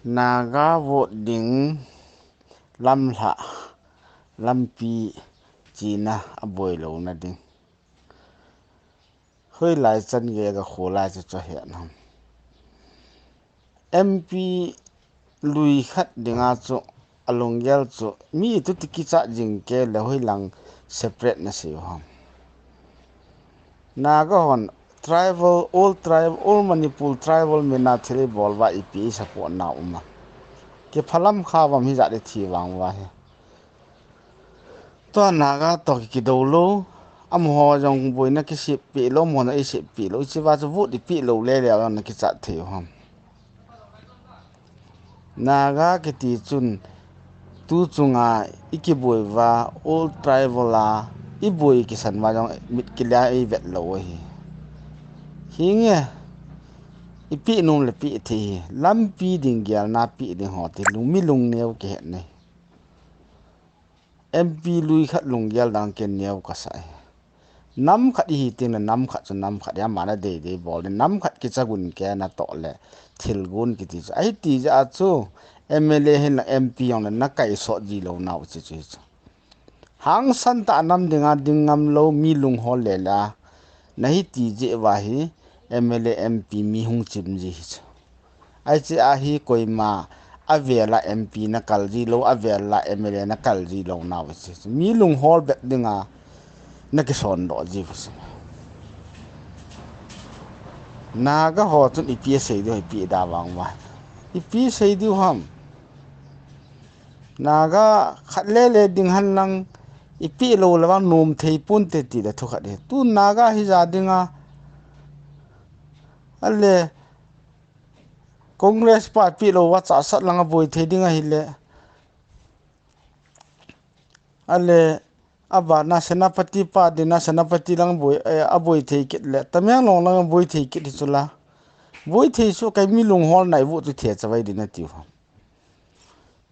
Naga voting lamla lampi China a boilo na ding hoi lai chan ge ga khola cha he nam MP lui khat dinga chu alongyal chu mi tu tiki cha jing ke le hoi lang separate na se hom naga hon tribal all Manipur tribal mena thre bolwa ipi support na umma ke phalam kha bam hi ja de thi wang wa he to naga to ki dolo am ho jong boina ki sip pi lo mo na sip pi lo chi wa chu vu di pi lo le le na ki cha the hom naga ki ti chun tu chunga ikiboi wa all tribal la iboi ki san ma jong mit ki la I vet lo hi hinge ipi num le pi thi lam pi ding gyal na pi ding ho ti lung mi lung neu ke ne MP lui khat lung gyal dang ken neu ka sai nam khat hi tin nam khat chu nam khat ya mana de bol nam khat ki chagun ke na to le thil gun ki ti ai ti ja chu MLA hin MP on na kai so ji lo na chi chi hang san ta nam dinga dingam lo mi lung ho le la nahi ti je wa hi MLA MP mi hung chim ji ai chi a hi koi ma avela MP na kalji lo avela MLA na kalji lo na chi mi lung hol bet dinga na ki son do ji fu naga ho chun ipi sei do ipi da wang wa ipi sei du ham naga khatle le ding han lang ipi lo lawang nom thei pun te ti da thu khat he tu naga hi ja dinga alle congress party lo wa cha sat langa boi thei dinga hi le alle aba na senapati pa de na senapati lang boi aboi thei kit le tamyang long lang boi thei kit chula boi thei su kai mi lung hol nai bu tu the chawai din na ti ho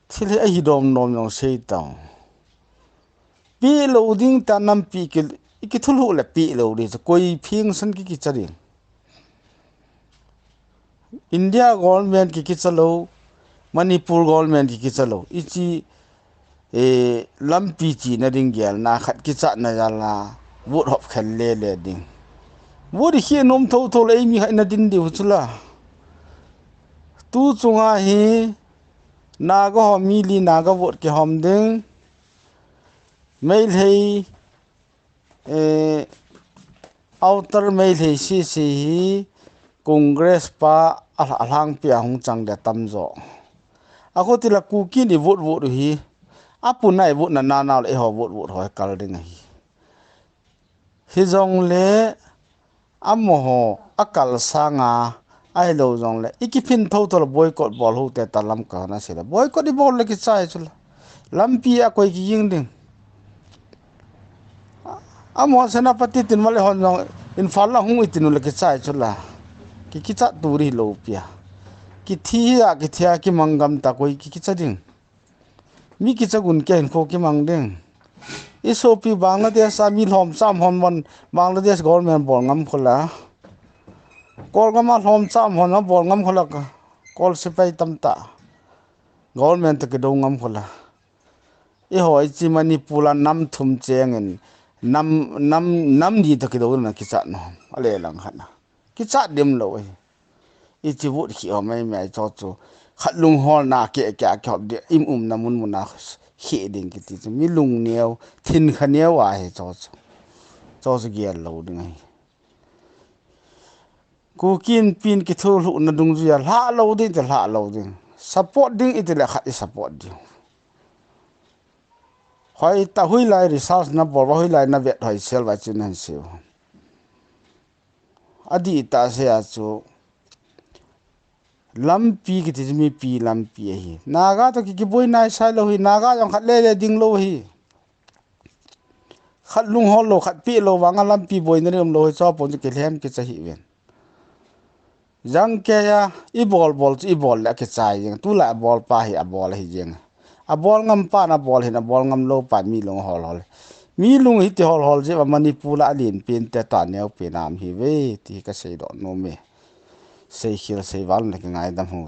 thil he hi dom nom long sei taw pi lo ding ta nam pi ki thulu le pi lo ri koi phing san ki chari India government ki chalo Manipur government ki chalo ichi lampi chi na ding gel na khat ki cha na yala vot hop khan le ding vot hi nom tho tho le mi na din di chula tu chunga hi naga ho mi li naga vot ki hom ding mail hei outer mail hei si hi congress pa alang pia hung chang da tamzo ako tila ku ki ni vot hi apunai vot na na le ho vot ho kal ding hi jong le amoho akal sanga ai lo jong le ikipin tho tho boycott bol hu te talam ka na se boycott di bol le ki chai chula lampi a koi ki ying ding amo senapati tin male hon jong infal la hung itinu le ki chai chula ki cha turi lo pia ki thi ya ki thia ki mangam ta koi ki cha ding mi ki cha gun ken ko ki mang ding isopi Bangladesh ami lom sam hon mon Bangladesh government bol ngam khola kol gama lom sam hon na bol ngam khola ka kol sipai tamta government ke do ngam khola e hoi chi Manipur nam thum chengen nam di ta ke do na ki cha no ale lang khana ki cha dim lo e chi bu ki o mai mai cho chu khatlung hol na ke kya khop de na mun na he ding ki ti mi lung neo thin khaneo wa he cho ge lo ding ku kin pin ki thul hu na dung ya la lo ding te la lo ding support ding it le khat support ding hoi ta hui lai research na bor hoi lai na vet hoi sel wa chin han siu adi ta se a chu lampi ki ti mi pi lampi hi naga to ki boi nai sai lo hi naga jong khat le ding lo hi khat lung hol lo khat pi lo wanga lampi boi na rim lo cho pon ki lem ki cha hi ven jang ke ya i bol la ke chai jeng tu la bol pa hi a bol hi jeng a bol ngam pa na bol hi na bol ngam lo pa mi long hol mi lung hi te hol je Manipur la lin pin te ta neu pe nam hi ve ti ka sei do no me sei khil sei wal na ngai dam hu